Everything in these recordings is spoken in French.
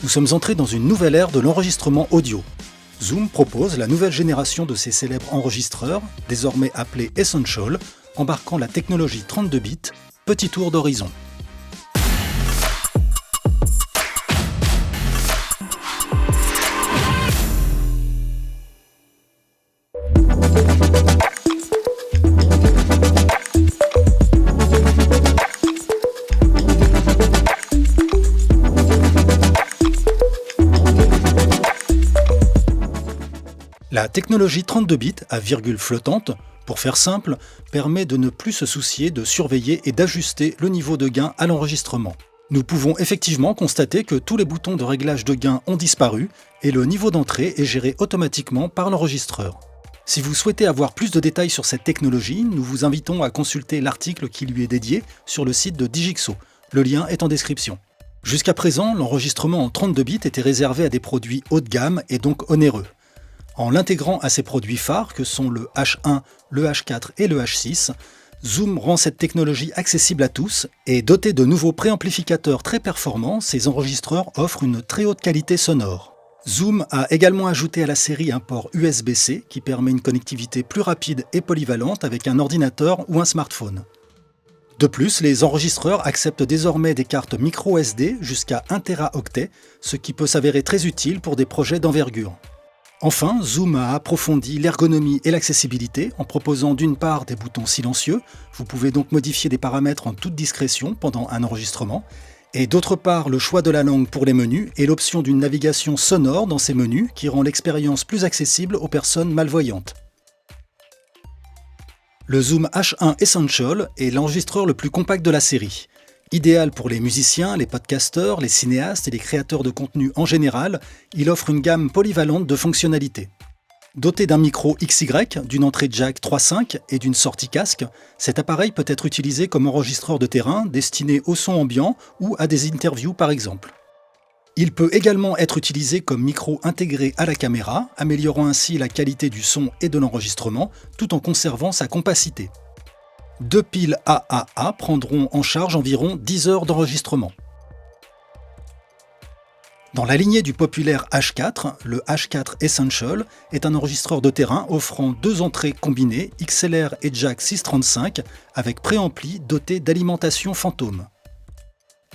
Nous sommes entrés dans une nouvelle ère de l'enregistrement audio. Zoom propose la nouvelle génération de ses célèbres enregistreurs, désormais appelés Essential, embarquant la technologie 32 bits, petit tour d'horizon. La technologie 32 bits à virgule flottante, pour faire simple, permet de ne plus se soucier de surveiller et d'ajuster le niveau de gain à l'enregistrement. Nous pouvons effectivement constater que tous les boutons de réglage de gain ont disparu et le niveau d'entrée est géré automatiquement par l'enregistreur. Si vous souhaitez avoir plus de détails sur cette technologie, nous vous invitons à consulter l'article qui lui est dédié sur le site de Digixo. Le lien est en description. Jusqu'à présent, l'enregistrement en 32 bits était réservé à des produits haut de gamme et donc onéreux. En l'intégrant à ses produits phares que sont le H1, le H4 et le H6, Zoom rend cette technologie accessible à tous et doté de nouveaux préamplificateurs très performants, ces enregistreurs offrent une très haute qualité sonore. Zoom a également ajouté à la série un port USB-C qui permet une connectivité plus rapide et polyvalente avec un ordinateur ou un smartphone. De plus, les enregistreurs acceptent désormais des cartes micro SD jusqu'à 1 Teraoctet, ce qui peut s'avérer très utile pour des projets d'envergure. Enfin, Zoom a approfondi l'ergonomie et l'accessibilité en proposant d'une part des boutons silencieux, vous pouvez donc modifier des paramètres en toute discrétion pendant un enregistrement, et d'autre part le choix de la langue pour les menus et l'option d'une navigation sonore dans ces menus qui rend l'expérience plus accessible aux personnes malvoyantes. Le Zoom H1 Essential est l'enregistreur le plus compact de la série. Idéal pour les musiciens, les podcasteurs, les cinéastes et les créateurs de contenu en général, il offre une gamme polyvalente de fonctionnalités. Doté d'un micro XY, d'une entrée jack 3.5 et d'une sortie casque, cet appareil peut être utilisé comme enregistreur de terrain destiné au son ambiant ou à des interviews par exemple. Il peut également être utilisé comme micro intégré à la caméra, améliorant ainsi la qualité du son et de l'enregistrement, tout en conservant sa compacité. 2 piles AAA prendront en charge environ 10 heures d'enregistrement. Dans la lignée du populaire H4, le H4 Essential est un enregistreur de terrain offrant 2 entrées combinées XLR et jack 635 avec préampli doté d'alimentation fantôme.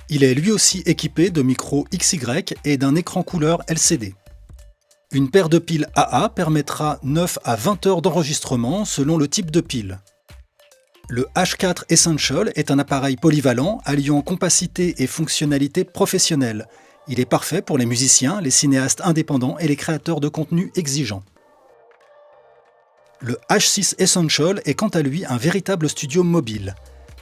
Il est lui aussi équipé de micros XY et d'un écran couleur LCD. Une paire de piles AA permettra 9 à 20 heures d'enregistrement selon le type de pile. Le H4 Essential est un appareil polyvalent alliant compacité et fonctionnalité professionnelle. Il est parfait pour les musiciens, les cinéastes indépendants et les créateurs de contenu exigeants. Le H6 Essential est quant à lui un véritable studio mobile.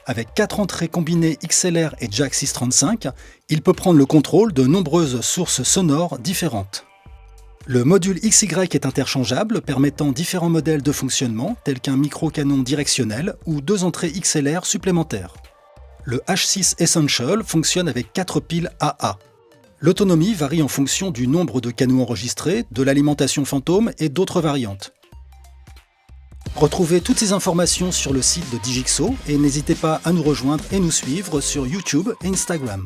Avec 4 entrées combinées XLR et jack 635, il peut prendre le contrôle de nombreuses sources sonores différentes. Le module XY est interchangeable, permettant différents modèles de fonctionnement, tels qu'un micro-canon directionnel ou 2 entrées XLR supplémentaires. Le H6 Essential fonctionne avec 4 piles AA. L'autonomie varie en fonction du nombre de canaux enregistrés, de l'alimentation fantôme et d'autres variantes. Retrouvez toutes ces informations sur le site de Digixo et n'hésitez pas à nous rejoindre et nous suivre sur YouTube et Instagram.